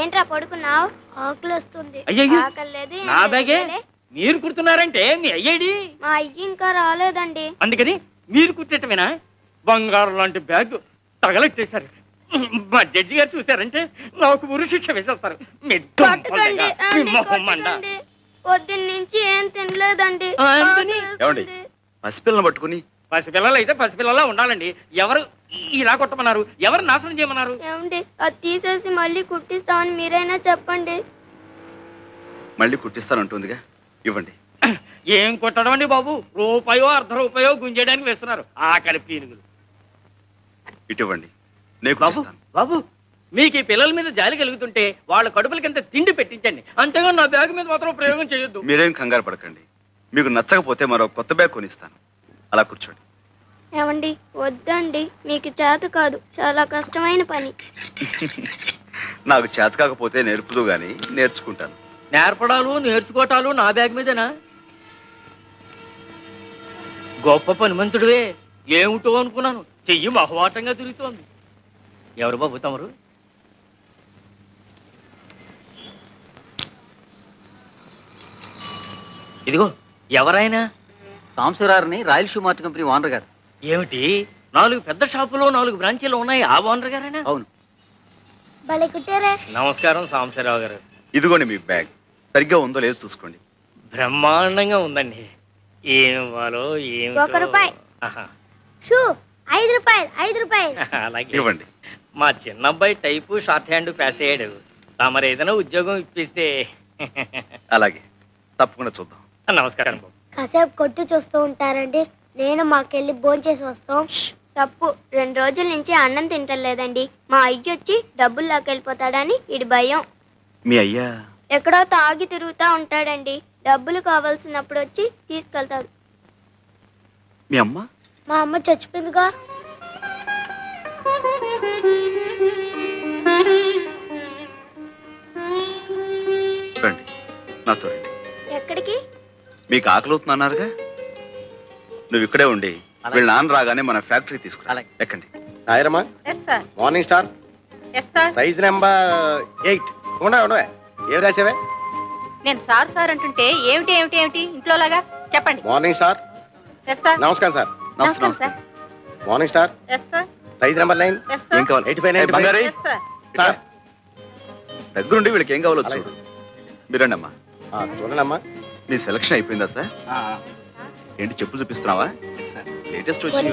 ఏంట్రా పడుకున్నావు? ఆకలి వస్తుంది. నా బ్యాగే మీరు కుడుతున్నారంటే మీ అయ్యేడి? మా అయ్యి ఇంకా రాలేదండి. అందుకని మీరు కుట్టేటమేనా? బంగారం లాంటి బ్యాగ్ తగలెట్టేశారు. మా జడ్జి గారు చూసారంటే నాకు ఉరి శిక్ష వేసేస్తారు. పొద్దున్న నుంచి ఏం తినలేదండి. పసిపిల్లని పట్టుకుని పసిపిల్లలు అయితే పసిపిల్లలా ఉండాలండి. ఎవరు ఇలా కొట్టమన్నారు? ఎవరు నాశనం చేయమన్నారు? ఏమండి అది తీసేసి మళ్ళీ కుట్టిస్తామని మీరైనా చెప్పండి. మళ్ళీ కుట్టిస్తానంటుందిగా, ఇవ్వండి. ఏం కొట్టడం అండి బాబు? రూపాయో అర్ధ రూపాయో గుంజేయడానికి వేస్తున్నారు ఆకలి పీనుగులు. ఇటువంటి బాబు మీకు ఈ పిల్లల మీద జాలి కలుగుతుంటే వాళ్ళ కడుపులకింత తిండి పెట్టించండి, అంతేగా నా బ్యాగ్ మీద మాత్రం ప్రయోగం చేయొద్దు. మీరేం కంగారు పడకండి. మీకు నచ్చకపోతే మరో కొత్త బ్యాగ్ కొనిస్తాను. అలా కూర్చోండి. ఏమండి వద్దండి, మీకు చేత కాదు, చాలా కష్టమైన పని. నాకు చేత కాకపోతే నేర్పుదు గాని నేర్చుకుంటాను. నేర్పడాలు నేర్చుకోవటాలు నా బ్యాగ్ మీదేనా? గొప్ప పనిమంతుడివే. ఏమిటో అనుకున్నాను, చెయ్యి మహవాటంగా తిరుగుతోంది. ఎవరు బాబు తమరు? ఇదిగో ఎవరైనా? సాంబశివరావుని royal shoe mart company owner గారు. ఏమిటి 4 పెద్ద షాపులో 4 బ్రాంచీలు ఉన్నాయి, ఆ ఓనర్ గారేనా? అవును. నమస్కారం సాంబశివరావు గారు. ఇదిగోండి మీ బ్యాగ్. సరిగ్గా ఉందో లేదో చూసుకోండి. బ్రహ్మాండంగా ఉందండి. ఏం ఇవ్వాలో ఏమి. 1 రూపాయి. షూ 5 రూపాయలు. 5 రూపాయలు. అలాగే ఇవ్వండి. మా చిన్న అబ్బాయి టైపు షార్ట్ హ్యాండ్ పాస్ అయ్యాడు. తమరు ఏదైనా ఉద్యోగం ఇప్పిస్తే. అలాగే, తప్పకుండా చూద్దాం. నమస్కారం బాబు. కాసేపు కొట్టు చూస్తూ ఉంటారండి, నేను మాకెళ్ళి భోంచేసి వస్తాం. తప్పు, 2 రోజుల నుంచి అన్నం తింటలేదండి. మా అయ్య వచ్చి డబ్బులు లాకెళ్ళిపోతాడని ఇడి భయం. మీ అయ్యా ఎక్కడో తాగి తిరుగుతా ఉంటాడండి. డబ్బులు కావాల్సినప్పుడు వచ్చి తీసుకెళ్తాడు. మీ అమ్మ? మా అమ్మ చచ్చిపోయిందిగా. రండి, నాతో రండి. ఎక్కడికి? మీకు ఆకలివుతుందన్నారుగా, నువ్వు ఇక్కడే ఉండి వీళ్ళ నాన్న రాగానే మన ఫ్యాక్టరీ తీసుకురా. ఎక్కండి. సాయిరమ్మా, మార్నింగ్ స్టార్ సైజ్ నెంబర్ 8. ఉండవే, ఏం రాసావే? నేను సార్ సార్ అంటుంటే ఏమిటి ఏమిటి ఏమిటి ఇంట్లో లాగా చెప్పండి. Morning star. నమస్కారం సార్. నమస్కారం మార్నింగ్ స్టార్. Size number 9. ఏం కావాలి? 85 సార్ దగ్గరుండి వీళ్ళకి ఏం కావాలో చూడు. మీరండి అమ్మా. చూడండి అమ్మా. మీ సెలక్షన్ అయిపోయిందా సార్? ఏంటి చెప్పులు చూపిస్తున్నావా? లేటెస్ట్ వచ్చి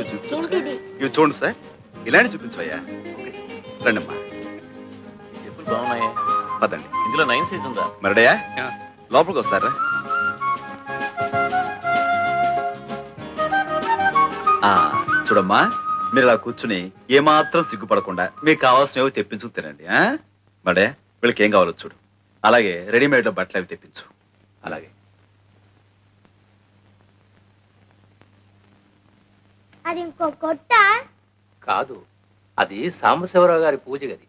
ఇవి చూడండి సార్. ఇలాంటి చూపించవయ్యా. రండి అమ్మా. చెప్పులు బాగున్నాయి. పదండి. ఇందులో 9 సైజ్ ఉందా? మరడయా లోపలికి వస్తారా? చూడమ్మా, మీరు ఇలా కూర్చుని ఏమాత్రం సిగ్గుపడకుండా మీకు కావాల్సినవి తెప్పించు తినండి. మడే వీళ్ళకి ఏం కావాలో చూడు. అలాగే రెడీమేడ్ లో బట్టలు అవి తెప్పించు. అలాగే. అది ఇంకో కొట్ట కాదు, అది సాంబశివరావు గారి పూజ గది.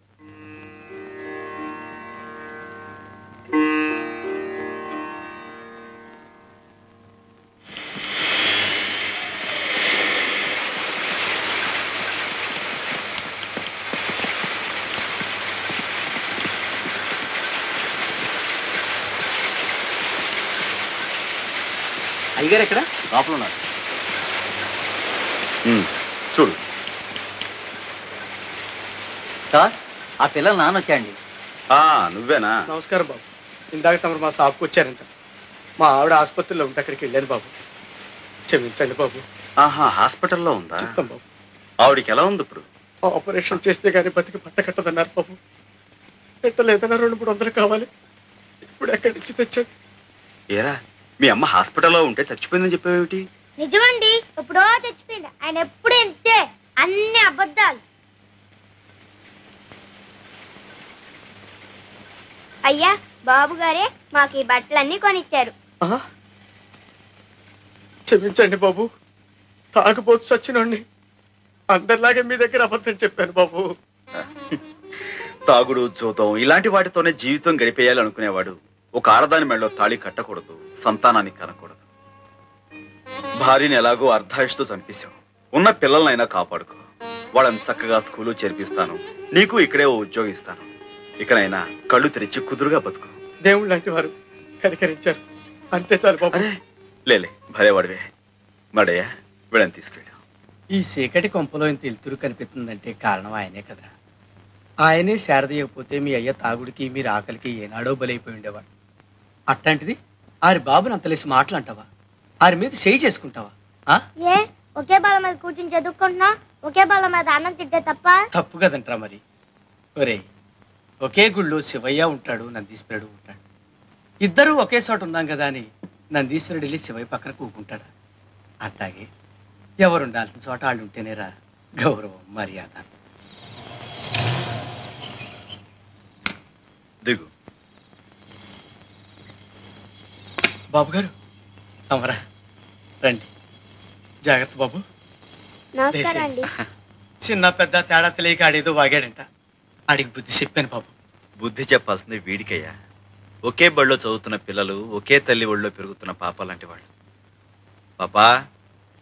అయ్యగారు ఎక్కడ? లోపల ఉన్నారు. చూడు సార్, ఆ పిల్లలు నాన్న వచ్చాయండి. నువ్వేనా? నమస్కారం బాబు. ఇందాక తమరు మా షాప్కి వచ్చారంట. మా ఆవిడ ఆసుపత్రిలో ఉంటే అక్కడికి వెళ్ళాను బాబు. క్షమించండి బాబు. హాస్పిటల్లో ఉందా? చెప్తాం బాబు. ఆవిడికి ఎలా ఉంది ఇప్పుడు? ఆపరేషన్ చేస్తే గానీ బతికి పట్ట కట్టదన్నారు బాబు. పెట్టలేదన్నా 200-300 కావాలి. ఇప్పుడు ఎక్కడి నుంచి తెచ్చాను? ఏరా, మీ అమ్మ హాస్పిటల్లో ఉంటే చచ్చిపోయిందని చెప్పేవేమిటి? నిజమండి, ఎప్పుడో చచ్చిపోయింది. ఆయన ఎప్పుడు ఇంతే, అన్ని అబద్ధాలు. అయ్యా, బాబు గారే మాకు ఈ బట్టలన్నీ కొనిచ్చారు. క్షమించండి బాబు, తాగబోతు చచ్చినోడిని. అందరిలాగే మీ దగ్గర అబద్ధం చెప్పాను బాబు. తాగుడు, జూతం ఇలాంటి వాటితోనే జీవితం గడిపేయాలనుకునేవాడు ఒక ఆడదాని మెడలో తాళి కట్టకూడదు, సంతానాన్ని కనకూడదు. భార్యని ఎలాగో అర్ధాయుషుతో చంపేశావు. ఉన్న పిల్లలనైనా కాపాడుకో. వాళ్ళని చక్కగా స్కూలు చేర్పిస్తాను, నీకు ఇక్కడే ఓ ఉద్యోగం ఇస్తాను. ఇకనైనా కళ్ళు తెరిచి కుదురుగా బతుకు. దేవుళ్ళు లాంటి వారు కనికరించారు, అంతే చాలు బాబు. లేలే భలేవాడివే. మడయ్య వీళ్ళని తీసుకెళ్ళాం. ఈ చీకటి కొంపలో ఇంత వెలుతురు కనిపిస్తుందంటే కారణం ఆయనే కదా. ఆయనే శారదీయకపోతే మీ అయ్య తాగుడికి మీరు ఆకలికి ఏనాడో బలైపోయి ఉండేవాడు. అట్లాంటిది ఆరి బాబుని అంతలేసి మాటలు అంటావా? ఆరి మీద చేయి చేసుకుంటావా? ఏ ఒకే బాల మీద కూర్చుని చదువుకుంటున్నా, ఒకే బాల మీద అన్నం తింటే తప్ప? తప్పు కదంటరా మరి. ఒరే, ఒకే గుళ్ళో శివయ్య ఉంటాడు, నందీశ్వరుడు ఉంటాడు. ఇద్దరూ ఒకే చోట ఉన్నాం కదా అని నందీశ్వరుడు వెళ్ళి శివయ్య పక్కన కూకుంటాడా? అట్లాగే ఎవరు ఉండాల్సిన చోట వాళ్ళు ఉంటేనేరా గౌరవం, మర్యాద. దిగు. బాబు గారు తమరా రండి. జాగ్రత్త బాబు. నమస్కారం అండి. చిన్న పెద్ద తేడా తెలియక ఆడేదో వాగాడంట. ఆడికి బుద్ధి చెప్పాను బాబు. బుద్ధి చెప్పాల్సింది వీడికయ్యా. ఒకే బడిలో చదువుతున్న పిల్లలు, ఒకే తల్లి ఒళ్ళో పెరుగుతున్న పాప లాంటి వాళ్ళు. పాపా,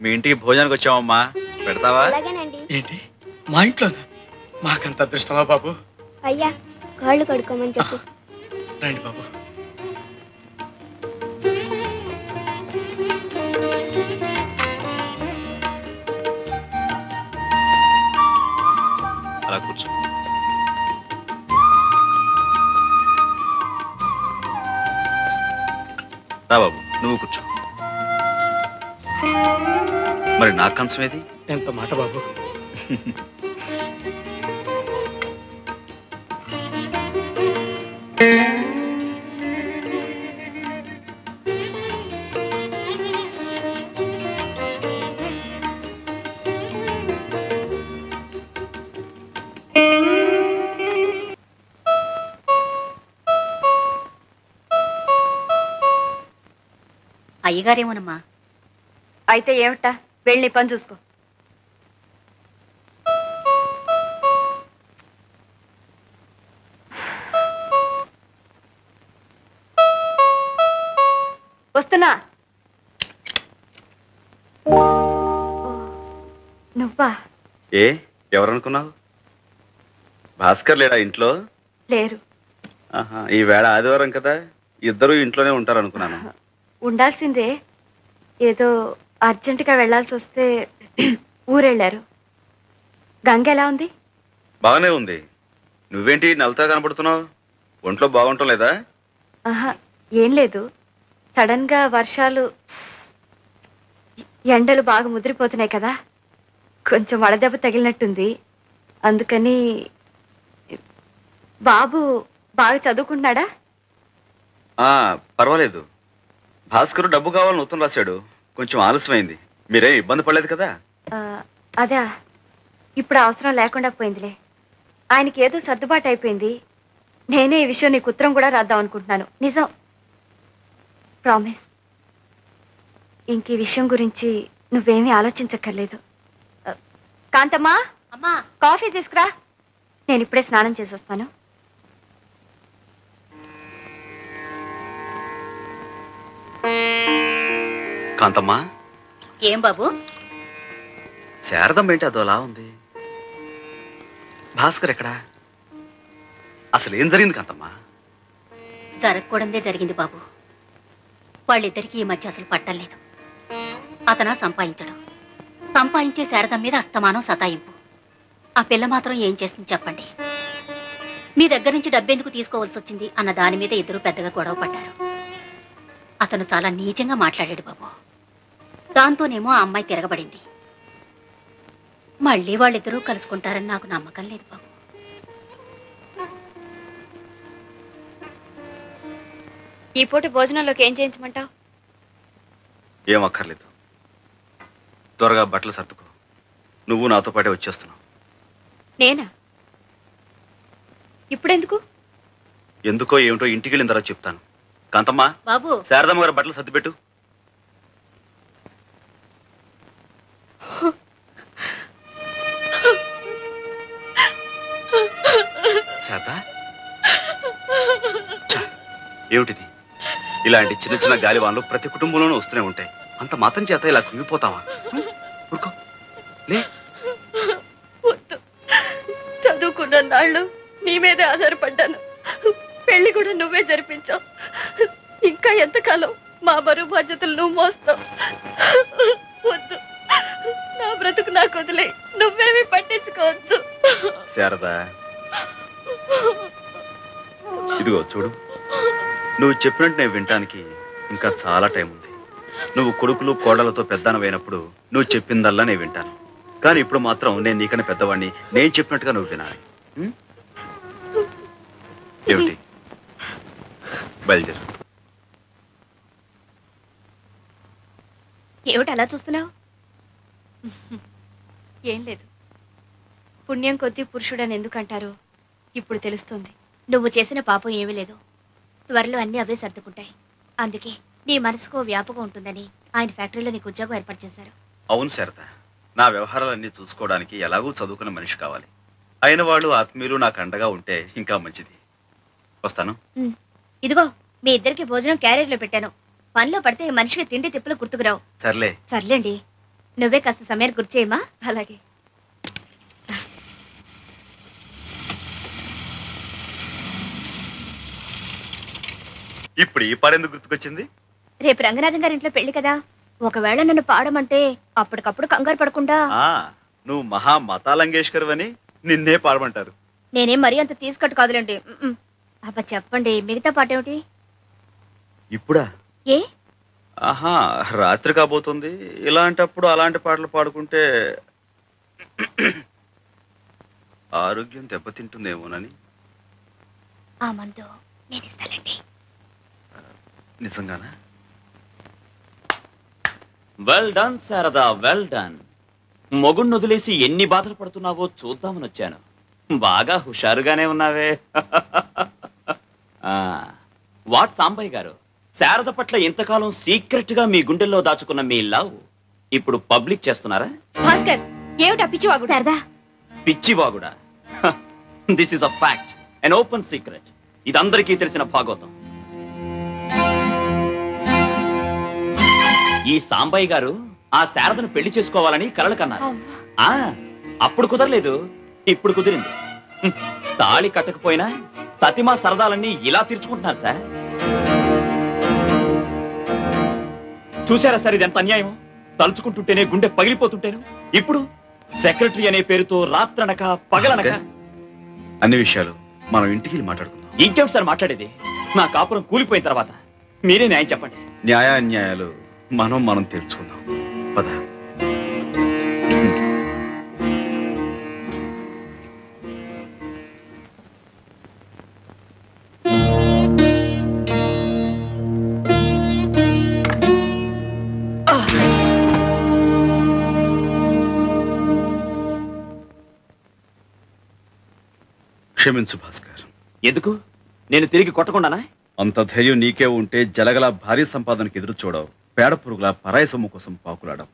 మీ ఇంటికి భోజనానికి వచ్చామమ్మా, పెడతావా? అలాగేనండి. ఏంటి మా ఇంట్లోనా? మాకంత అదృష్టమా బాబు? అయ్యా కాళ్ళు కడుక్కోమని చెప్పు. రండి బాబు. అలా కూర్చో. రా బాబు, నువ్వు కూర్చో. మరి నా కంచం ఏది? ఎంత మాట బాబు. అయ్యగారేమోనమ్మా. అయితే ఏమిటా, వెళ్ళి పని చూసుకో. వస్తున్నా. నువ్వా? ఏ ఎవరనుకున్నావు? భాస్కర్ లేడా ఇంట్లో? లేరు. ఆహా, ఈ వేళ ఆదివారం కదా, ఇద్దరు ఇంట్లోనే ఉంటారు అనుకున్నాను. ఉండాల్సిందే, ఏదో అర్జెంటుగా వెళ్లాల్సి వస్తే ఊరెళ్ళారు. గంగ ఎలా ఉంది? బాగానే ఉంది. నువ్వేంటి నవ్వుతా కనపడుతున్నావు? ఒంట్లో బాగుంటం లేదా? ఆహా, ఏం లేదు. సడన్ గా వర్షాలు, ఎండలు బాగా ముదిరిపోతున్నాయి కదా, కొంచెం వడదెబ్బ తగిలినట్టుంది. అందుకని. బాబు బాగా చదువుకుంటున్నాడా? పర్వాలేదు. భాస్కర్ డబ్బు కావాలని ఉత్తరం రాశాడు, కొంచెం ఆలస్యమైంది. మీరేం ఇబ్బంది పడలేదు కదా? అదా, ఇప్పుడు అవసరం లేకుండా పోయిందిలే. ఆయనకి ఏదో సర్దుబాటు అయిపోయింది. నేనే ఈ విషయం నీకు ఉత్తరం కూడా రాద్దాం అనుకుంటున్నాను. నిజం, ప్రామిస్. ఇంక ఈ విషయం గురించి నువ్వేమీ ఆలోచించక్కర్లేదు. కాంతమ్మా, అమ్మా, కాఫీ తీసుకురా. నేను ఇప్పుడే స్నానం చేసి వస్తాను. కాంతమ్మా. ఏం బాబు? శారదమ్మ ఏంటి అదోలా ఉంది? భాస్కర్ ఎక్కడా? అసలు ఏం జరిగింది కాంతమ్మా? జరగకూడదే జరిగింది బాబు. వాళ్ళిద్దరికీ ఈ మధ్య అసలు పట్టలేదు. అతను సంపాదించడం, సంపాదించే శారదం మీద అస్తమానం సతాయింపు. ఆ పిల్ల మాత్రం ఏం చేస్తుంది చెప్పండి? మీ దగ్గర నుంచి డబ్బెందుకు తీసుకోవాల్సి వచ్చింది అన్న దాని మీద ఇద్దరు పెద్దగా గొడవ పడ్డారు. అతను చాలా నీచంగా మాట్లాడాడు బాబు. దాంతోనేమో ఆ అమ్మాయి తిరగబడింది. మళ్ళీ వాళ్ళిద్దరూ కలుసుకుంటారని నాకు నమ్మకం లేదు బాబు. ఈ పూట భోజనంలోకి ఏం చేయించమంటావు? ఏం అక్కర్లేదు. త్వరగా బట్టలు సర్దుకో. నువ్వు నాతో పాటే వచ్చేస్తున్నావు. నేనా? ఇప్పుడెందుకు? ఎందుకో ఏమిటో ఇంటికి వెళ్ళిన తర్వాత చెప్తాను. కాంతమ్మా, బాబు, శారదమ్మ గారు బట్టలు సర్దిపెట్టు. శారదా, ఏమిటిది? ఇలాంటి చిన్న చిన్న గాలివాన్లు ప్రతి కుటుంబంలోనూ వస్తూనే ఉంటాయి. అంత మాత్రం చేత ఇలా కుంగిపోతావా? ఊరుకో, లే. చదువుకున్న నాళ్ళు నీ మీదే ఆధారపడ్డాను. పెళ్లి కూడా నువ్వే జరిపించావు. ఇంకా ఎంతకాలం మా బరువు బాధ్యతలు నువ్వు మోస్తావు? వద్దు, నా బ్రతుకు నాకు వదిలే, నువ్వేమీ పట్టించుకోవద్దు. శారదా, ఇదిగో చూడు, నువ్వు చెప్పినట్టు నేను వినటానికి ఇంకా చాలా టైం ఉంది. నువ్వు కొడుకులు కోడలతో పెద్దనవైనప్పుడు నువ్వు చెప్పిందల్లా నేను వింటాను. కానీ ఇప్పుడు మాత్రం నేను నీకన్నా పెద్దవాడిని, నేను చెప్పినట్టుగా నువ్వు వినాలి. ఏమిటి? బయలుదేరు. ఏమిటి అలా చూస్తున్నావు? ఏం లేదు. పుణ్యం కొద్దీ పురుషుడని ఎందుకంటారో ఇప్పుడు తెలుస్తుంది. నువ్వు చేసిన పాపం ఏమీ లేదు. త్వరలో అన్ని అవే సర్దుకుంటాయి. అందుకే నీ మనసుకో వ్యాపకం ఉంటుందని ఆయన ఫ్యాక్టరీలో నీకు ఉద్యోగం ఏర్పాటు చేశారు. అవును శారద, నా వ్యవహారాలన్నీ చూసుకోవడానికి ఎలాగూ చదువుకున్న మనిషి కావాలి. అయిన వాళ్ళు ఆత్మీయులు నాకు అండగా ఉంటే ఇంకా మంచిది. వస్తాను. ఇదిగో మీ ఇద్దరికి భోజనం క్యారియర్లో పెట్టాను. పనిలో పడితే మనిషికి తిండి తిప్పులు గుర్తుకురావు. సర్లేండి, నువ్వే కాస్త సమయాన్ని గుర్తు చేయమా? అలాగే. ఇప్పుడు ఈ పాడెందుకు గుర్తుకొచ్చింది? రేపు రంగనాథం గారి ఇంట్లో పెళ్లి కదా, ఒకవేళ నన్ను పాడమంటే అప్పటికప్పుడు కంగారు పడకుండా. నువ్వు మహా మతాలంగేష్కర్ అని నిన్నే పాడమంటారు. నేనేం మరీ అంత తీసుకట్టు కాదులేండి. అబ్బా చెప్పండి, మిగతా పాట ఏమిటి? ఇప్పుడా? ఏ? ఆహా, రాత్రి కాబోతుంది. ఇలాంటప్పుడు అలాంటి పాటలు పాడుకుంటే ఆరోగ్యం దెబ్బతింటుందేమోనని. ఆ మందు నేను ఇస్తానండి. నిజంగానా? Well done Sharada, well done. మొగుణ్ణి వదిలేసి ఎన్ని బాధలు పడుతున్నావో చూద్దామని వచ్చాను. బాగా హుషారుగానే ఉన్నావే. వాట్ సాంబయ్య గారు, శారద పట్ల ఇంతకాలం సీక్రెట్ గా మీ గుండెల్లో దాచుకున్న మీ లవ్ ఇప్పుడు పబ్లిక్ చేస్తున్నారా? భాస్కర్, ఏమిటా పిచ్చివాగుడు? శారదా, పిచ్చివాగుడా? This is a fact, an open secret. ఇది అందరికీ తెలిసిన భాగవతం. ఈ సాంబయ్య గారు ఆ శారదను పెళ్లి చేసుకోవాలని కలలు కన్నారు. అప్పుడు కుదరలేదు, ఇప్పుడు కుదిరింది. తాళి కట్టకపోయినా తతిమా సరదాలన్నీ ఇలా తీర్చుకుంటున్నారు సార్. చూసారా సార్, ఇది ఎంత అన్యాయం. తలుచుకుంటుంటేనే గుండె పగిలిపోతుంటేను ఇప్పుడు సెక్రటరీ అనే పేరుతో రాత్రనక పగలనక. అన్ని విషయాలు మనం ఇంటికి మాట్లాడుకుందాం. ఇంకేమిటి సార్ మాట్లాడేది? నా కాపురం కూలిపోయిన తర్వాత మీరే న్యాయం చెప్పండి. న్యాయాన్యాయాలు మనం తెలుసుకుందాం. పద. క్షమించు భాస్కర్. ఎందుకు? నేను తిరిగి కొట్టకుండానా? అంత ధైర్యం నీకే ఉంటే జలగల భారీ సంపాదనకు ఎదురు చూడవు, పేడ పురుగుల పరాయి సొమ్ము కోసం పాకులాడవు,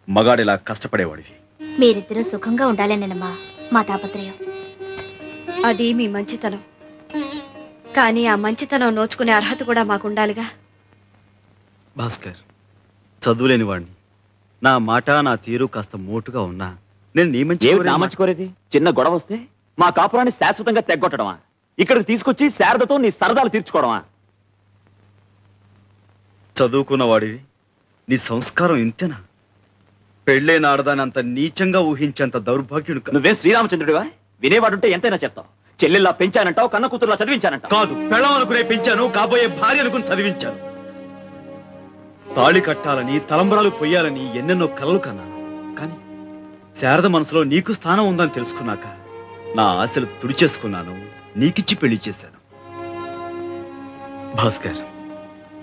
మగాడిలా కష్టపడేవాడివి. మీరిద్దరూ సుఖంగా ఉండాలేనమ్మా మా తాపత్రయం. అది మీ మంచితనం, కానీ ఆ మంచితనం నోచుకునే అర్హత కూడా మాకుండాలిగా. భాస్కర్, చదువులేని వాడిని, నా మాట నా తీరు కాస్త మోటుగా ఉన్నా నేను నీ మంచి కోరేది. చిన్న గొడవ వస్తే మా కాపురాన్ని శాశ్వతంగా తెగ్గొట్టడమా? ఇక్కడికి తీసుకొచ్చి శారదతో నీ సరదాలు తీర్చుకోవడమా? చదువుకున్న వాడివి, నీ సంస్కారం ఇంతేనా? పెళ్ళైన ఆడదాని అంత నీచంగా ఊహించేంత దౌర్భాగ్యుడు. నువ్వే శ్రీరామచంద్రుడివా? వినేవాడుంటే ఎంతైనా చెప్తావు. చెల్లెల్లా పెంచానంటావు, కన్న కూతురులా చదివించానంటావు. కాదు, పెళ్ళం అనుకునే పెంచాను, కాబోయే భార్య అనుకుని చదివించాను. తాళి కట్టాలని, తలంబరాలు పొయ్యాలని ఎన్నెన్నో కలలు కన్నాను. కానీ శారద మనసులో నీకు స్థానం ఉందని తెలుసుకున్నాక నా ఆశలు తుడిచేసుకున్నాను, నీకిచ్చి పెళ్లి చేశాను. భాస్కర్,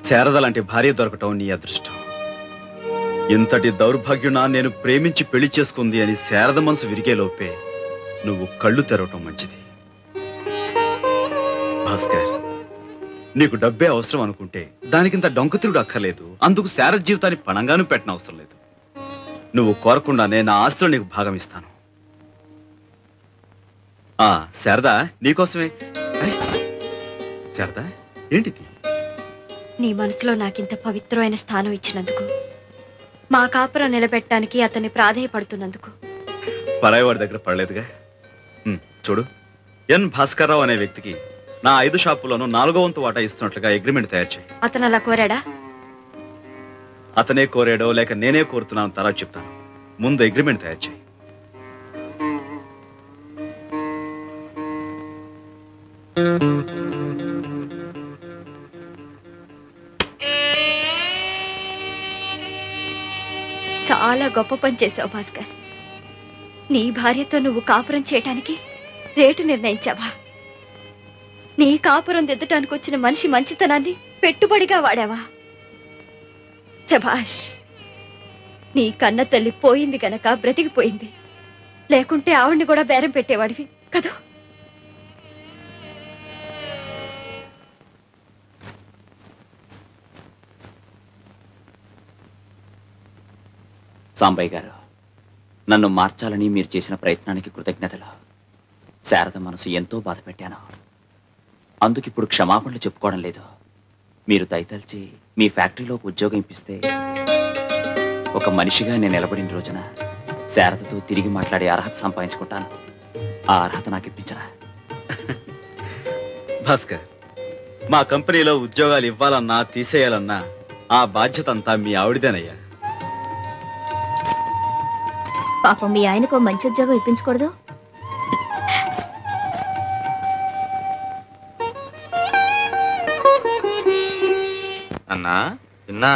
శారద లాంటి భార్య దొరకటం నీ అదృష్టం. ఇంతటి దౌర్భాగ్యునా నేను ప్రేమించి పెళ్లి చేసుకుంది అని శారద మనసు విరిగే లోపే నువ్వు కళ్ళు తెరవటం మంచిది. భాస్కర్, నీకు డబ్బే అవసరం అనుకుంటే దానికింత డొంకతిరుడు అక్కర్లేదు. అందుకు శారద జీవితాన్ని పణంగాను పెట్టిన అవసరం లేదు. నువ్వు కోరకుండానే నా ఆస్తిలో నీకు భాగం ఇస్తాను. శారదా, నీకోసమే. శారదా, ఏంటిది? నీ మనసులో నాకింత పవిత్రమైన స్థానం ఇచ్చినందుకు, మా కాపురం నిలబెట్టడానికి అతన్ని ప్రాధేయపడుతున్నందుకు. పరాయి వాడి దగ్గర పడలేదుగా. చూడు, ఎన్ భాస్కర్రావు అనే వ్యక్తికి నా 5 షాపుల్లోనూ 4వ వంతు వాటా ఇస్తున్నట్లుగా అగ్రిమెంట్ తయారు చేయి. అతను అలా కోరాడా? అతనే కోరాడో లేక నేనే కోరుతున్నాను తర్వాత చెప్తాను. ముందు అగ్రిమెంట్ తయారు చేయి. చాలా గొప్ప పని చేసావు భాస్కర్. నీ భార్యతో నువ్వు కాపురం చేయటానికి రేటు నిర్ణయించావా? నీ కాపురం దిద్దటానికి వచ్చిన మనిషి మంచితనాన్ని పెట్టుబడిగా వాడావా? శభాష్. నీ కన్న తల్లి పోయింది గనక బ్రతికిపోయింది, లేకుంటే ఆవిడ్ని కూడా బేరం పెట్టేవాడివి కదా. సాంబయ్య గారు, నన్ను మార్చాలని మీరు చేసిన ప్రయత్నానికి కృతజ్ఞతలు. శారద మనసు ఎంతో బాధ పెట్టాను. అందుకిప్పుడు క్షమాపణలు చెప్పుకోవడం లేదు. మీరు దయతల్చి మీ ఫ్యాక్టరీలోకి ఉద్యోగం ఇప్పిస్తే ఒక మనిషిగా నేను నిలబడిన రోజున శారదతో తిరిగి మాట్లాడే అర్హత సంపాదించుకుంటాను. ఆ అర్హత నాకు ఇప్పించరా? భాస్కర్, మా కంపెనీలో ఉద్యోగాలు ఇవ్వాలన్నా తీసేయాలన్నా ఆ బాధ్యత అంతా మీ ఆవిడదేనయ్యా. పాపం మీ ఆయనకు మంచి ఉద్యోగం ఇప్పించకూడదు? అన్నా విన్నా,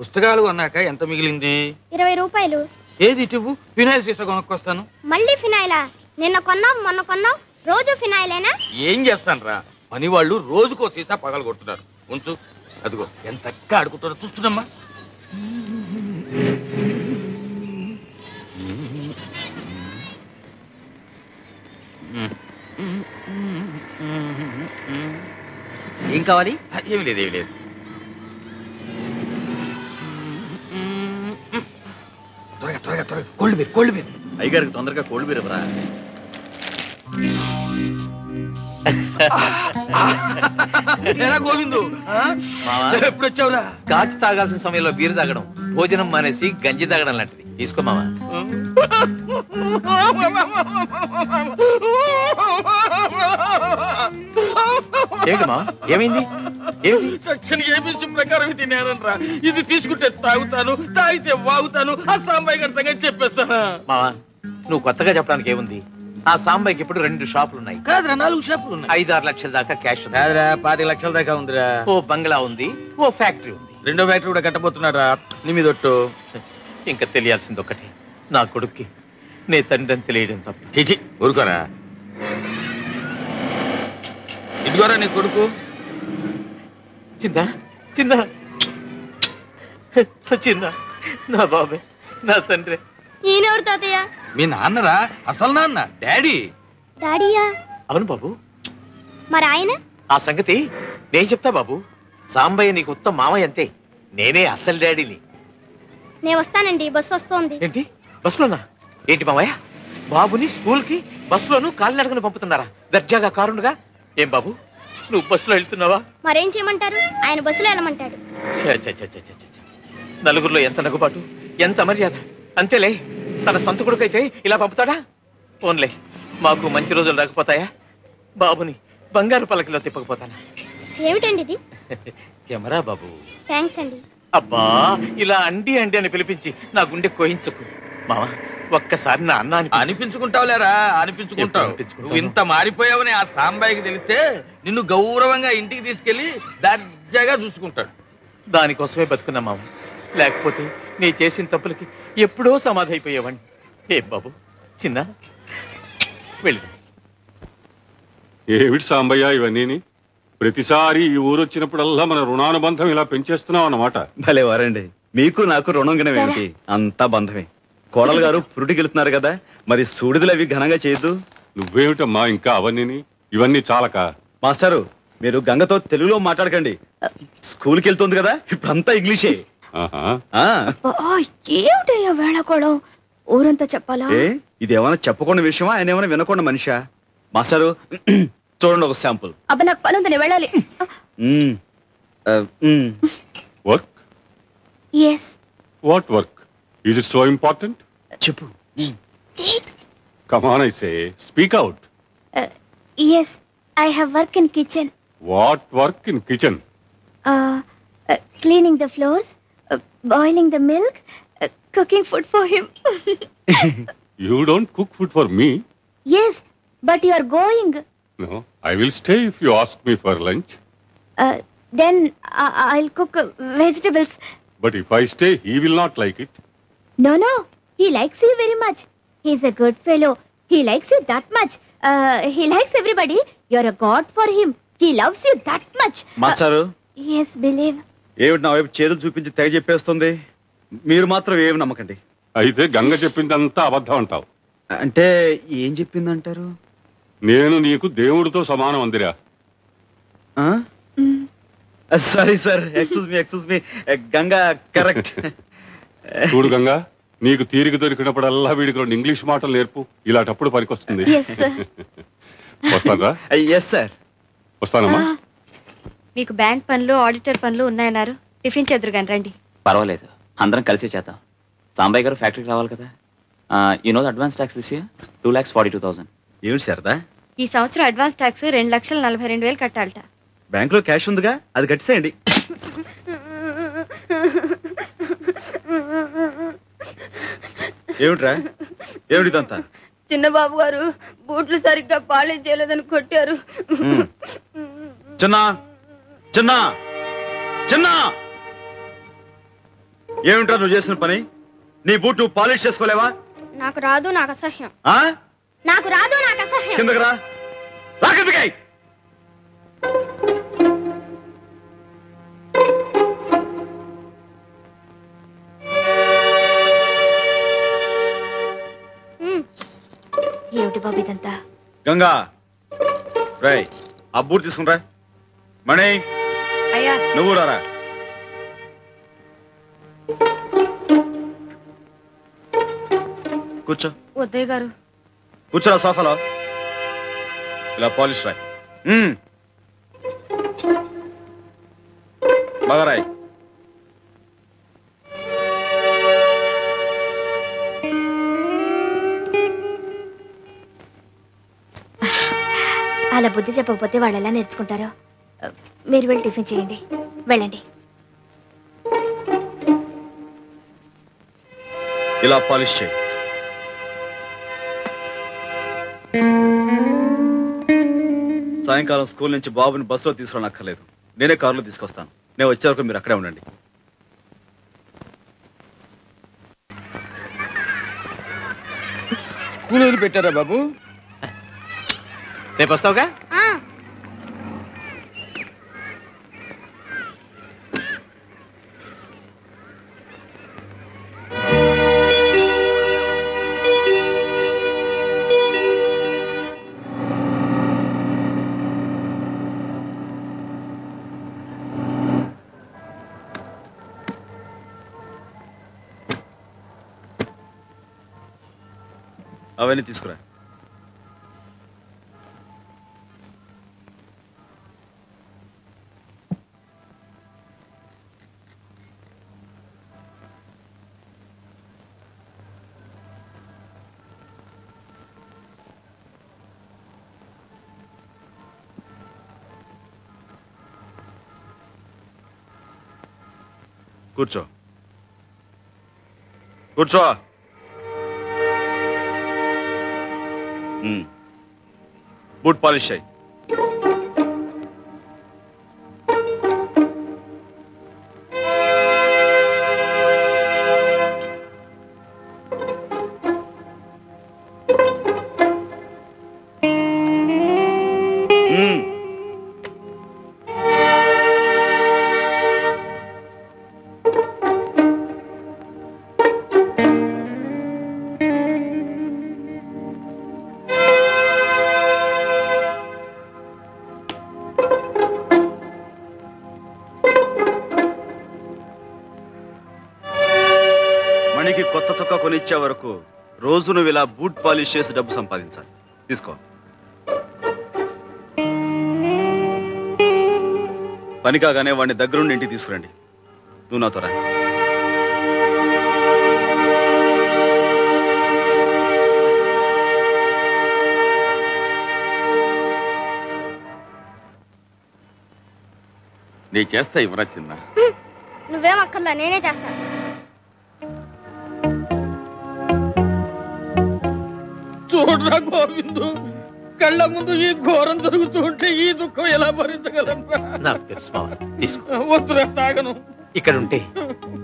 పుస్తకాలు కొన్నాక ఎంత మిగిలింది? 20 రూపాయలు. ఏది ఇటువు, ఫినాయిల్ సీసా కొనుక్కొస్తాను. మళ్ళీ ఫినాయిలా? నిన్న కొన్నావు, మొన్న కొన్నావు, రోజు ఫినాయిలేనా? ఏం చేస్తాను రా, పని వాళ్ళు రోజుకో సీసా పగలు కొడుతున్నారు. ఉంచు, అదిగో ఎంత చక్కగా ఆడుకుంటారో చూస్తున్నామ్మా. ఏం కావాలి? ఏమి లేదు, ఏమి లేదు. త్వరగా త్వరగా త్వరగా కోల్డ్ బీర్, కోల్డ్ బీర్. అయ్యగారికి తొందరగా కోల్డ్ బీర్ ఇవ్వరా. ఎలా గోవిందు, ఎప్పుడు వచ్చావురా? స్కాచ్ తాగాల్సిన సమయంలో బీరు తాగడం, భోజనం మానేసి గంజి తాగడం లాంటిది. తీసుకో మావా. ఏమిటి మావా, ఏమైంది? ఏమిటి? సెక్షన్ ఏబిసి ప్రకారం తినేనరా. ఇది తీసుకుంటే తాగుతాను, తాగితే వాగుతాను. ఆ సాంబాయి గారి సంగతి చెప్పేస్తానా? మావా, నువ్వు కొత్తగా చెప్పడానికి ఏముంది? ఆ సాంబాయికి ఇప్పుడు 2 షాపులు ఉన్నాయి. కాదురా, 4 షాపులు ఉన్నాయి. 5-6 లక్షల దాకా క్యాష్ ఉంది. కాదురా, 25 లక్షల దాకా ఉందిరా. ఓ బంగ్లా ఉంది, ఓ ఫ్యాక్టరీ ఉంది. 2వ ఫ్యాక్టరీ కూడా కట్టబోతున్నారా? నీ మీద ఒట్టు. ఇంకా తెలియాల్సింది ఒకటి, నా కొడుక్కి నే తండ్రి అని తెలియడం తప్ప. చీచి, ఊరుకోరా. ఇదిగోరా నీ కొడుకు. చిన్న చిన్న చిన్న, నా బాబే, నా తండ్రి. ఈయనెవరు తాతయ్య? మీ నాన్నరా, అసలు నాన్న, డాడీ. డాడీయా? అవును బాబు. మరి ఆయన? ఆ సంగతి నేను చెప్తా బాబు. సాంబయ్య నీకు ఉత్తమ మామయ్య అంతే, నేనే అసలు డాడీని. నేను వస్తానండి, బస్సు వస్తోంది. ఏంటి, బస్సులోనా? ఏంటి మామయ్య, బాబుని స్కూల్ కి బస్సులోను కాలినడకను పంపుతున్నారా? దర్జాగా కారుండగా. ఏం బాబు, నువ్వు బస్సులో వెళ్తున్నావా? మరేం చేయమంటారు, ఆయన బస్సులో వెళ్ళమంటాడు. నలుగురిలో ఎంత నగుబాటు, ఎంత మర్యాద. అంతేలే, తన సొంత కొడుకైతే ఇలా పంపుతాడా? ఓన్లే, మాకు మంచి రోజులు రాకపోతాయా? బాబుని బంగారు పలకలో తిప్పకపోతానా? ఏమిటండి ఇది? కెమెరా బాబు. థ్యాంక్స్ అండి. అబ్బా, ఇలా అండి అండి అని పిలిపించి నా గుండె కోయించుకు. మావా, ఒక్కసారి నా అన్న అనిపించుకుంటావులేరా, అనిపించుకుంటావు. నువ్వు ఇంత మారిపోయావని ఆ సాంబాయికి తెలిస్తే నిన్ను గౌరవంగా ఇంటికి తీసుకెళ్లి దర్జాగా చూసుకుంటాడు. దానికోసమే బతుకున్నా మామ, లేకపోతే నీ చేసిన తప్పులకి ఎప్పుడో సమాధి అయిపోయేవాడిని. ఏ బాబు, చిన్న వెళ్ళి. ఏమిటి సాంబయ్య ఇవన్నీ? ప్రతిసారి ఈ ఊరు వచ్చినప్పుడల్లా మన రుణానుబంధం ఇలా పెంచేస్తున్నావు అన్నమాట. భలే వారండి, మీకు నాకు రుణం గినవేమిటి, అంతా బంధమే. కోడలు గారు పురుటికి వెళ్తున్నారు కదా, మరి సూడిదలు అవి ఘనంగా చేయొద్దు. నువ్వేమిటమ్మా ఇంకా అవన్నీ? ఇవన్నీ చాలక. మాస్టారు, మీరు గంగతో తెలుగులో మాట్లాడకండి. స్కూల్కి వెళ్తుంది కదా, ఇప్పుడంతా ఇంగ్లీషే. ఏమిటయ్యా వేళకోవడం, ఊరంతా చెప్పాలా? ఇదేమన్నా చెప్పకుండా విషయమా, ఆయన ఏమైనా వినకుండా మనిషా? మాస్టారు చూడండి ఒక శాంపుల్. అబ్బా, నాకు పని ఉంది, నేను వెళ్ళాలి. Work? Yes. What work? Is it so important? చెప్పు. Come on, I say. Speak out. Yes, I have work in kitchen. What work in kitchen? Cleaning the floors, boiling the milk, cooking food for him. You don't cook food for me? Yes, but you are going. No, I will stay if you ask me for lunch. Then I'll cook vegetables. But if I stay, he will not like it. No, he likes you very much. He's a good fellow. He likes you that much. He likes everybody. You're a god for him. He loves you that much. మాస్టారు Yes, believe. ఏమిటి నా వైపు చేతులు చూపించి తెగ చెప్పేస్తుంది? మీరు మాత్రం ఏమి నమ్మకండి. అయితే గంగ చెప్పిందంతా అబద్ధం అంటావు. అంటే ఏం చెప్పిందంటారు? నేను నీకు దేవుడితో సమానం అందిరా. Sorry sir, excuse me Ganga correct. చూడు గంగా, నీకు తీరిక దొరికినప్పుడల్లా వీడికి 2 ఇంగ్లీష్ మాటలు నేర్పు. ఇలాంటప్పుడు పనికొస్తుంది. వస్తానరా? Yes sir. వస్తానమ్మా. మీకు బ్యాంక్ పనులు ఆడిటర్ పనులు ఉన్నాయన్నారు. టిఫిన్ చేద్దరు కానీ రండి. పర్వాలేదు, అందరం కలిసి చేద్దాం. సాంబయ్య గారు ఫ్యాక్టరీకి రావాలి కదా. ఈ no advance tax this year 2,42,000. ఏమిటి శారదా? ఈ సంవత్సరం అడ్వాన్స్ ట్యాక్స్ 2,42,000 కట్టాలట. బ్యాంక్ లో క్యాష్ ఉందిగా, అది కట్టేసేయండి. ఏమిట్రా, ఏమిటిదంతా? చిన్న బాబు గారు బూట్లు సరిగ్గా పాలిష్ చేయలేదని కొట్టారు. చిన్న చిన్న చిన్న ఏమిట్రా నువ్వు చేసిన పని? నీ బూట్ నువ్వు పాలిష్ చేసుకోలేవా? నాకు రాదు, నాకు అసహ్యం. నాకు రాదు, నాకు అసహ్యం. కిందకి రా, రా కిందకి. ఏమిటి బాబు ఇదంతా? గంగా, రై ఆ బూట్ తీసుకునిరా. మణి, అయ్యా నువ్వు రారా. కూర్చో. వద్దయ్య గారు. కూర్చోరా సోఫాలో. ఇలా పాలిష్ రాయ్. బాగా రాయ్. అలా బుద్ధి చెప్పకపోతే వాళ్ళు ఎలా నేర్చుకుంటారో. మీరు వెళ్ళి టిఫిన్ చేయండి, వెళ్ళండి. ఇలా పాలిష్ చేయి. సాయంకాలం స్కూల్ నుంచి బాబుని బస్సులో తీసుకురానక్కర్లేదు, నేనే కారులో తీసుకొస్తాను. నేను వచ్చే వరకు మీరు అక్కడే ఉండండి. స్కూల్ వదిలి పెట్టారా బాబు? రేపు వస్తావుగా? అవన్నీ తీసుకురా. కూర్చో, కూర్చో. బూట్ పాలిష్ అయ్యి. మణికి కొత్త చొక్కా కొనిచ్చే వరకు రోజు నువ్వు ఇలా బూట్ పాలిష్ చేసి డబ్బు సంపాదించాలి. తీసుకో. పని కాగానే వాడిని దగ్గరుండి ఇంటికి తీసుకురండి. నువ్వు నాతో రా. నీ చేస్తా ఇవ్వరా చిన్న. నువ్వేం అక్కర్లా, నేనే చేస్తా. చూడరా గోవిందు, కళ్ళ ముందు ఈ ఘోరం జరుగుతూ ఉంటే ఈ దుఃఖం ఎలా భరించగలరా? నాకు తెలుసు మావ, తీసుకో. వద్దురా, తాగను. ఇక్కడ ఉంటే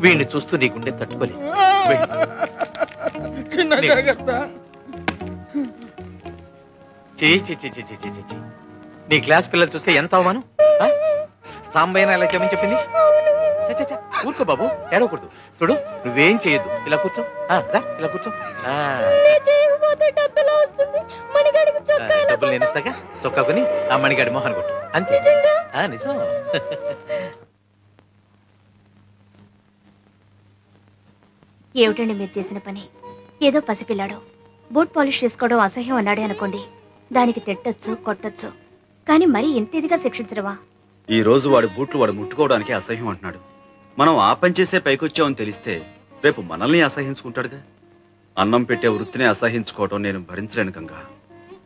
వీడిని చూస్తూ నీ గుండె తట్టుకోలే. చిన్న జాగ్రత్త. నీ క్లాస్ పిల్లలు చూస్తే ఎంత అవమానం. సాంబయ్యన ఎలా చెప్పని చెప్పింది. ఊరుకో బాబు, ఏడవకూడదు. చూడు, నువ్వేం చేయొద్దు. ఇలా కూర్చో, ఇలా కూర్చో. డబ్బులు నేను ఇస్తాగా, చొక్కా కొని ఆ మణిగాడి మొహన్ కొట్టు, అంతే. నిజం. ఏమిటండి మీరు చేసిన పని? ఏదో పసిపిల్లాడు బూట్ పాలిష్ చేసుకోవడం అసహ్యం అన్నాడే అనుకోండి, దానికి తిట్టొచ్చు, కొట్టొచ్చు, కానీ మరీ ఇంత ఇదిగా శిక్షించడమా? ఈ రోజు వాడి బూట్లు వాడు ముట్టుకోవడానికి అసహ్యం అంటున్నాడు. మనం ఆ పని చేసే పైకొచ్చామని తెలిస్తే రేపు మనల్ని అసహించుకుంటాడుగా. అన్నం పెట్టే వృత్తిని అసహించుకోవటం నేను భరించలేను గంగా.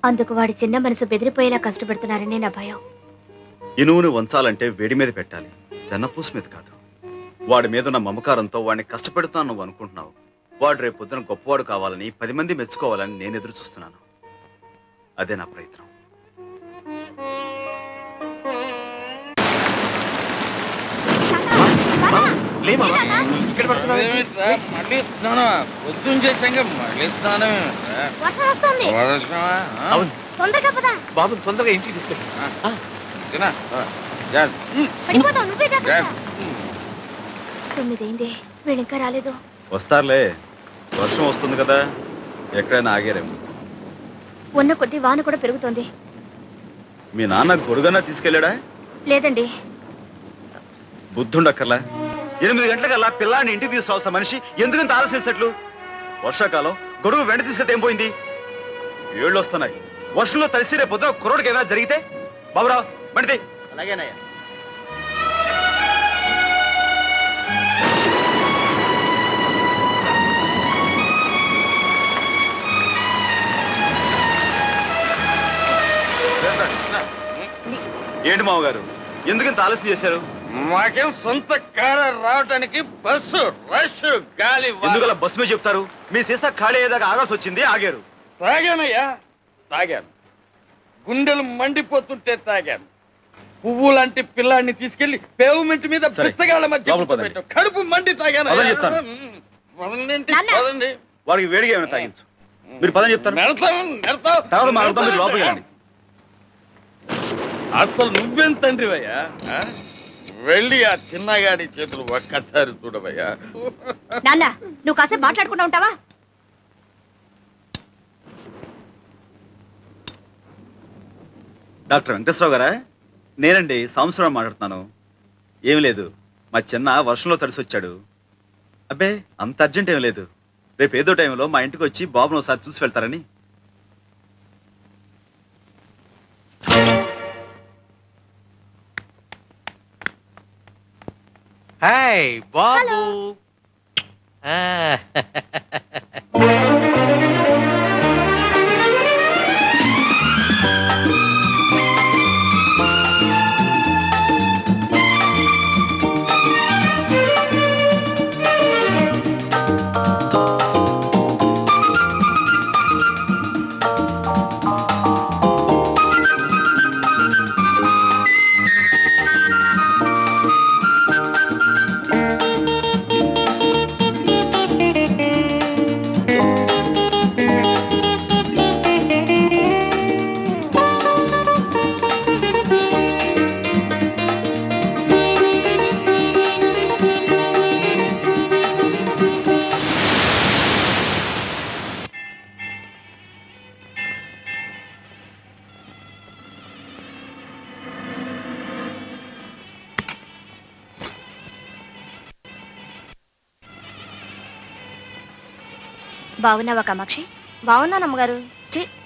అందుకు వాడి చిన్న మనసు బెదిరిపోయేలా కష్టపెడుతున్నారని నా భయం. ఇనువును వంచాలంటే వేడి మీద పెట్టాలి, వెన్నపూస మీద కాదు. వాడి మీద ఉన్న మమకారంతో వాడిని కష్టపెడుతాను నువ్వు అనుకుంటున్నావు. వాడు రేపు పొద్దున గొప్పవాడు కావాలని, 10 మంది మెచ్చుకోవాలని నేను ఎదురు చూస్తున్నాను. అదే నా ప్రయత్నం. మళ్ళీ స్నానం పొద్దున్న చేశాక మళ్ళీ స్నానం. బాబు తొందరగా ఇంటికి తీసుకెళ్ళి. తొమ్మిదైంది, వీళ్ళు ఇంకా రాలేదు. వస్తారులే, వర్షం వస్తుంది కదా, ఎక్కడైనా ఆగారేమో. ఉన్న కొద్ది వాన కూడా పెరుగుతోంది. మీ నాన్న గొడుగన్నా తీసుకెళ్ళాడా? లేదండి. బుద్ధుండక్కర్లా. 8 గంటలకల్లా పిల్లాన్ని ఇంటికి తీసుకురావాల్సిన మనిషి ఎందుకంత ఆలస్యం? వర్షాకాలం గొడుగు వెంట తీసుకెళ్తే ఏం పోయింది? ఏళ్ళు వస్తున్నాయి, వర్షంలో తడిసి రేపు పొద్దున కుర్రోడికి ఏమైనా జరిగితే? బాబురావు బండిది. అలాగేనయ్యా. ఏంటి మామగారు, ఎందుకంత ఆలస్యం చేశారు? మాకేం సొంత కారు రావటానికి బస్సు రష్ గాలి. ఎందుకలా బస్సు మీద చెప్తారు? మీ సీసా ఖాళీ అయ్యేదాకా ఆగాల్సి వచ్చింది, ఆగారు. తాగానయ్యా, తాగాను. గుండెలు మండిపోతుంటే తాగాను. పువ్వు లాంటి పిల్లాన్ని తీసుకెళ్లి పేవ్మెంట్ మీద పిత్తగాళ్ళ మధ్య పెట్టావు. కడుపు మండి తాగాను. వాడికి వేడిగా ఏమైనా తాగించు. మీరు పదని చెప్తారు. తర్వాత మా అర్థం మీరు లోపలికి రండి. అసలు నువ్వేం తండ్రివయ్యా? వెళ్ళి ఆ చిన్నగాడి చేతులు ఒక్కసారి చూడవయ్యా. నాన్న, నువ్వు కాసేపు మాట్లాడుకుంటా ఉంటావా? డాక్టర్ వెంకటేశ్వరరావు గారా? నేనండి, సాంబశివరావు మాట్లాడుతున్నాను. ఏమి లేదు, మా చిన్న వర్షంలో తడిసి వచ్చాడు. అబ్బే, అంత అర్జెంట్ ఏం లేదు. రేపు ఏదో టైంలో మా ఇంటికి వచ్చి బాబును ఒకసారి చూసి వెళ్తారని. హాయ్ బాబు. బాగున్నావా కామాక్షి? బాగున్నాను అమ్మగారు.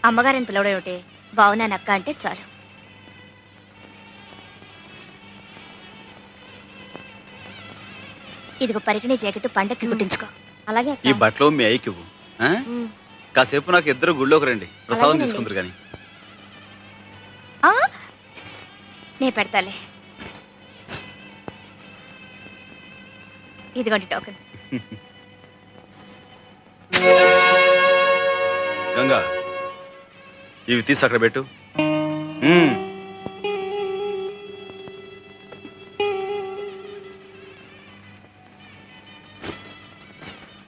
అమ్మగారిని పిలవడం ఏమిటి? బాగున్నాను అక్క అంటే చాలు. ఇదిగో పరికిణి జాకెట్ పండక్కి కుట్టించుకో. అలాగే. ఈ బట్టలు మీ అయ్యకి ఇవ్వు. కాసేపు నాకు ఇద్దరు గుళ్ళోకి రండి, ప్రసాదం తీసుకుంటారు కానీ. నే పెడతాలే. ఇదిగోండి టోకెన్. గంగా ఇవి తీసి అక్కడ పెట్టు.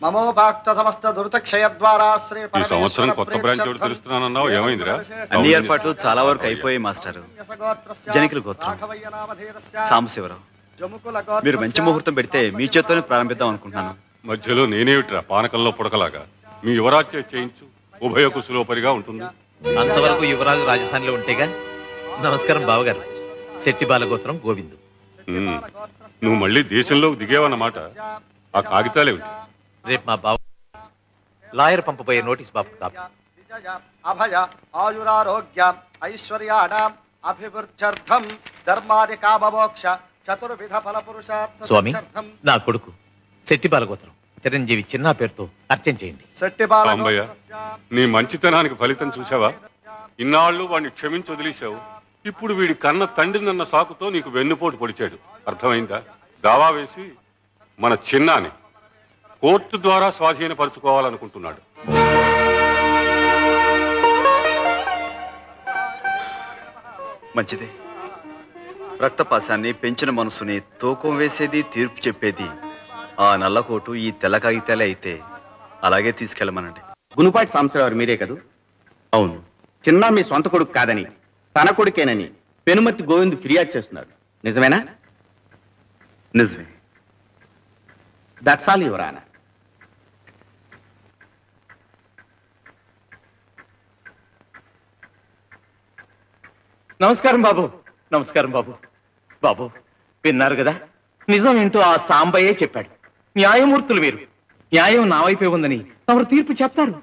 మమో భక్త సమస్త దురితక్షయ ద్వారా శ్రీ ఈ సంవత్సరం కొత్త బ్రాంచ్ ఒకటి తెలుస్తున్నానన్నావు, ఏమైందిరా? అన్ని ఏర్పాట్లు చాలా వరకు అయిపోయాయి మాస్టారు. జనికుల గోత్రం సాంబశివరావు, మీరు మంచి ముహూర్తం పెడితే మీ చేత్తోనే ప్రారంభిద్దాం అనుకుంటున్నాను. మధ్యలో నేనేమిట్రా పానకంలో పుడకలాగా? మీ యువరాజ్ చేయించు, ఉభయ కుశలోపరిగా ఉంటుంది. అంతవరకు యువరాజు రాజధానిలో ఉంటేగా. నమస్కారం బావగారు. శెట్టి బాలగోత్రం గోవిందు. నువ్వు మళ్ళీ దేశంలోకి దిగేవన్నమాట. ఆ కాగితాలేమిటి? రేపు మా బావ లాయర్ పంపబోయే నోటీస్ బాబు కాపీ. అభయ ఆయురారోగ్య ఐశ్వర్యాణం అభివృద్ధ్యర్థం ధర్మాది కామమోక్ష చతుర్విధ ఫల పురుషార్థ. స్వామి, నా కొడుకు శెట్టి బాలగోత్రం చిరంజీవి చిన్న పేరుతో అర్చన చేయండి. సాంబయ్య, నీ మంచితనానికి ఫలితం చూసావా? ఇన్నాళ్ళు వాడిని క్షమించి వదిలేశావు. ఇప్పుడు వీడి కన్న తండ్రినన్న సాకుతో నీకు వెన్నుపోటు పొడిచాడు. అర్థమైందా? దావా వేసి మన చిన్నాని కోర్టు ద్వారా స్వాధీనపరుచుకోవాలనుకుంటున్నాడు. మంచిదే. రక్తపాశాన్ని పెంచిన మనసుని తూకం వేసేది, తీర్పు చెప్పేది ఆ నల్లకోటు ఈ తెల్ల కాగితాలే అయితే అలాగే తీసుకెళ్ళమనండి. గునుపాటి సాంబశివరావు మీరే కదూ? అవును. చిన్న మీ సొంత కొడుకు కాదని, తన కొడుకేనని పెనుమతి గోవింద్ ఫిర్యాదు చేస్తున్నాడు. నిజమేనా? నిజమే. That's all your honour. నమస్కారం బాబు. నమస్కారం బాబు. బాబు విన్నారు కదా, నిజం ఏంటో ఆ సాంబయ్యే చెప్పాడు. న్యాయమూర్తులు మీరు. న్యాయం నా వైపే ఉందని తమరు తీర్పు చెప్తారు,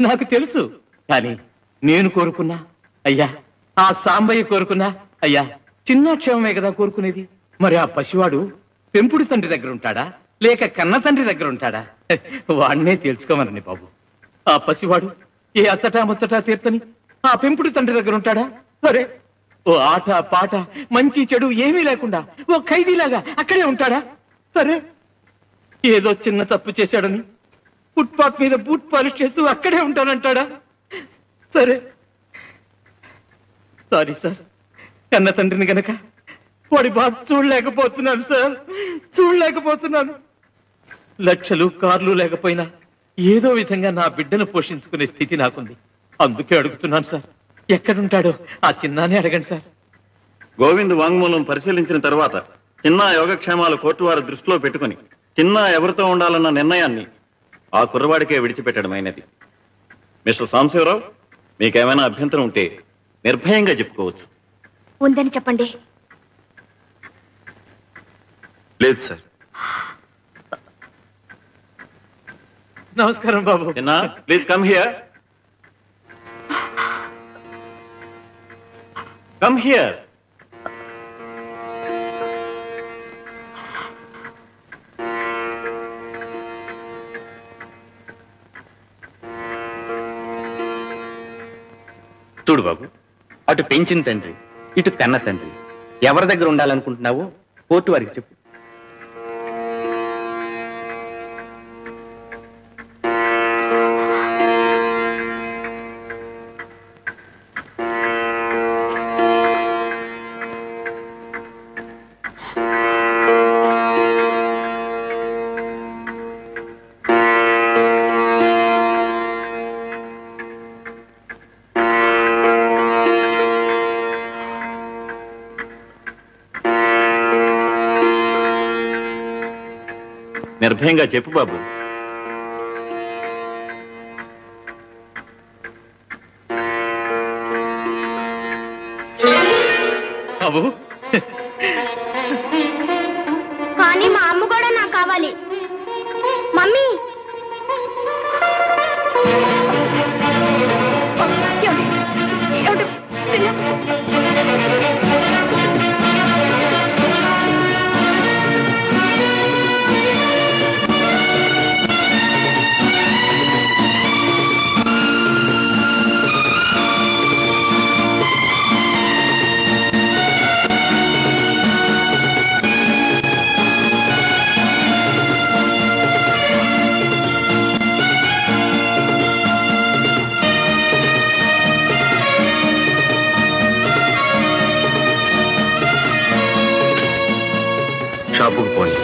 నాకు తెలుసు. కానీ నేను కోరుకున్నా అయ్యా, ఆ సాంబయ్య కోరుకున్నా అయ్యా, చిన్న క్షేమమే కదా కోరుకునేది. మరి ఆ పసివాడు పెంపుడు తండ్రి దగ్గర ఉంటాడా లేక కన్న తండ్రి దగ్గర ఉంటాడా? వాడినే తెలుసుకోమనండి బాబు. ఆ పసివాడు ఏ అచ్చటా ముచ్చటా తీర్చని ఆ పెంపుడు తండ్రి దగ్గర ఉంటాడా? సరే, ఓ ఆట పాట మంచి చెడు ఏమీ లేకుండా ఓ ఖైదీలాగా అక్కడే ఉంటాడా? సరే, ఏదో చిన్న తప్పు చేశాడని ఫుట్పాత్ మీద బూట్ పాలిష్ చేస్తూ అక్కడే ఉంటానంటాడా? సరే, సారీ సార్, కన్న తండ్రిని గనక వాడి బాధ చూడలేకపోతున్నాను సార్, చూడలేకపోతున్నాను. లక్షలు కార్లు లేకపోయినా ఏదో విధంగా నా బిడ్డను పోషించుకునే స్థితి నాకుంది. అందుకే అడుగుతున్నాను సార్, ఎక్కడుంటాడో ఆ చిన్నానే అడగండి సార్. గోవింద్ వాంగ్మూలం పరిశీలించిన తర్వాత చిన్న యోగక్షేమాలు కోర్టు వారి దృష్టిలో పెట్టుకుని చిన్న ఎవరితో ఉండాలన్న నిర్ణయాన్ని ఆ కుర్రవాడికే విడిచిపెట్టడమైనది. మిస్టర్ సాంబశివరావు, మీకేమైనా అభ్యంతరం ఉంటే నిర్భయంగా చెప్పుకోవచ్చు. ఉందని చెప్పండి. లేదు సార్. నమస్కారం బాబు. చిన్న, please come here. Come here. చూడు బాబు, అటు పెంచిన తండ్రి, ఇటు కన్న తండ్రి, ఎవరి దగ్గర ఉండాలనుకుంటున్నావో కోర్టు వారికి చెప్పు. నిర్భయంగా చెప్పు బాబు. బాబు, కానీ మా అమ్మ కూడా నాకు కావాలి. మమ్మీ, షాపుకు పోండి.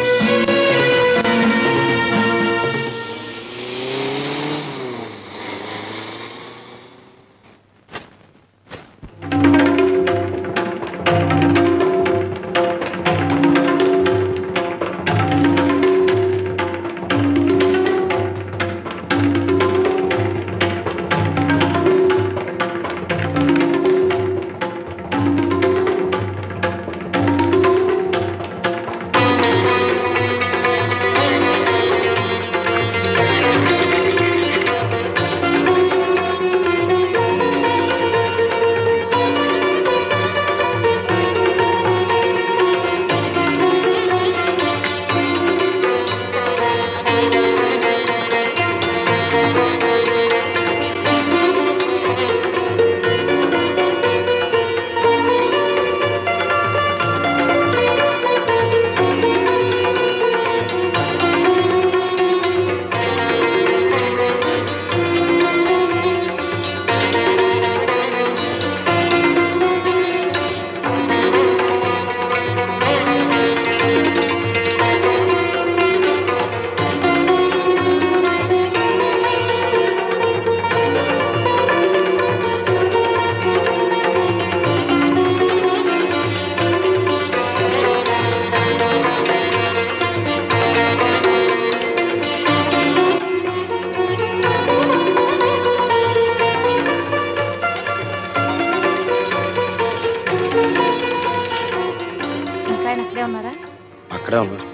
అక్కడే ఉన్నారు.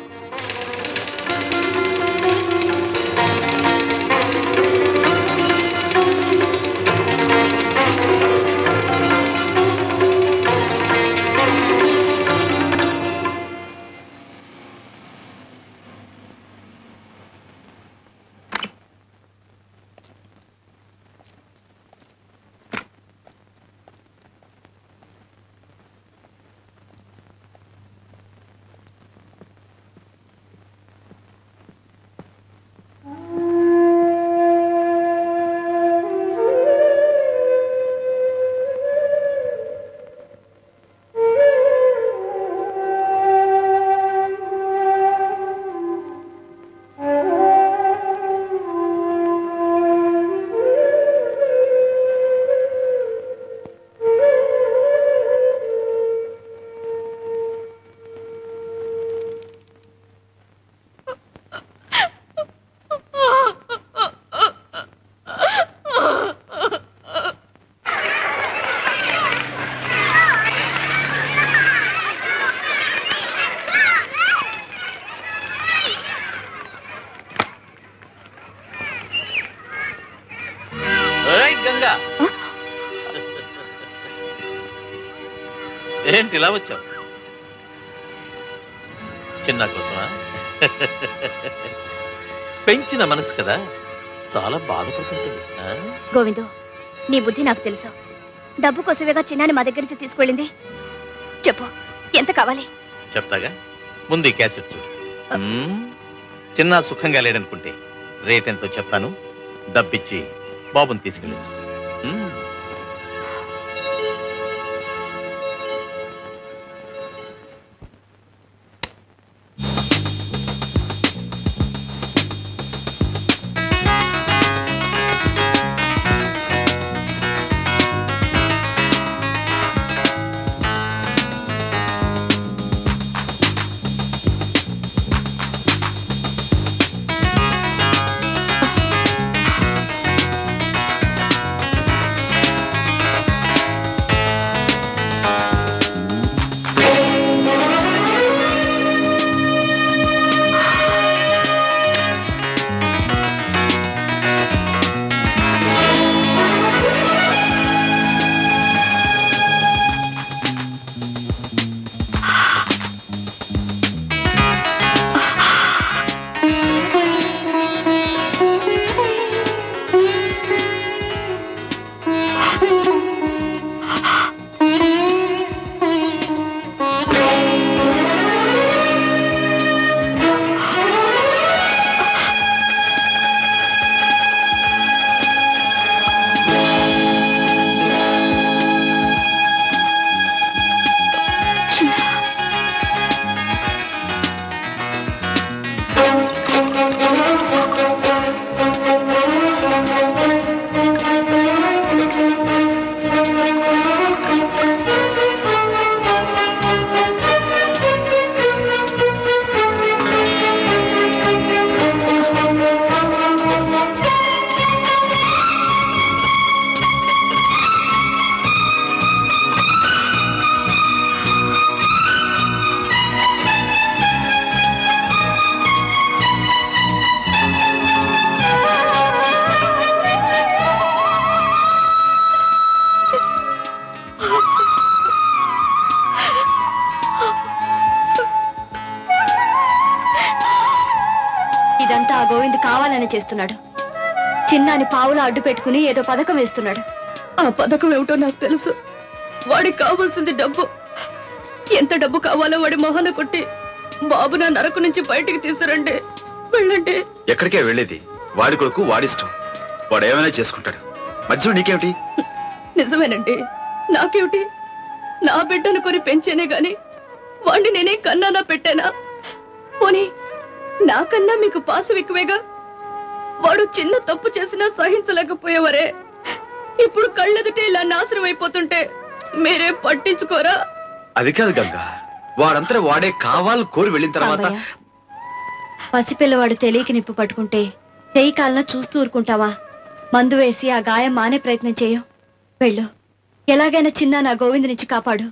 ఏంటి ఇలా వచ్చావు? చిన్న కోసమా? పెంచిన మనసు కదా, చాలా బాధపడుతుంటుంది. గోవిందు, నీ బుద్ధి నాకు తెలుసు. డబ్బు కోసమేగా చిన్నాని మా దగ్గర నుంచి తీసుకెళ్ళింది. చెప్పు, ఎంత కావాలి? చెప్తాగా, ముందు ఈ క్యాసెట్ చూడు. చిన్న సుఖంగా లేడనుకుంటే రేట్ ఎంతో చెప్తాను, డబ్బిచ్చి బాబుని తీసుకెళ్ళచ్చు. ఆ గోవింద్ కావాలని చేస్తున్నాడు. చిన్నాని పావులా అడ్డు పెట్టుకుని ఏదో పథకం వేస్తున్నాడు. ఆ పథకం ఏమిటో నాకు తెలుసు. వాడికి కావాల్సింది డబ్బు. ఎంత డబ్బు కావాలో వాడి మొహాన కొట్టి బాబు నా నరకు నుంచి బయటికి తీసుకురండి. వెళ్ళండి. ఎక్కడికే వెళ్ళేది? వాడి కొడుకు వాడిష్టం, వాడు ఏమైనా చేసుకుంటాడు. మధ్యలో నీకేమిటి? నిజమేనండి, నాకేమిటి? నా బిడ్డను కొని పెంచేనే గాని వాడిని నేనే కన్నానా పెట్టానా? పోనీ నాకన్నా మీకు పాసు ఎక్కువేగా. వాడు చిన్న తప్పు చేసినా సహించలేకపోయేవరే. ఇప్పుడు కళ్ళెదుటే ఇలా నాశనం అయిపోతుంటే మీరే పట్టించుకోరా? అది కాదు గంగా, వాడంతా వాడే కావాలని కోరి వెళ్ళిన తర్వాత పసిపిల్లవాడు తెలియక నిప్పు పట్టుకుంటే చెయ్యి కాలన చూస్తూ ఊరుకుంటావా? మందు వేసి ఆ గాయం మానే ప్రయత్నం చేయం. వెళ్ళు, ఎలాగైనా చిన్న నా గోవింద్ నుంచి కాపాడు.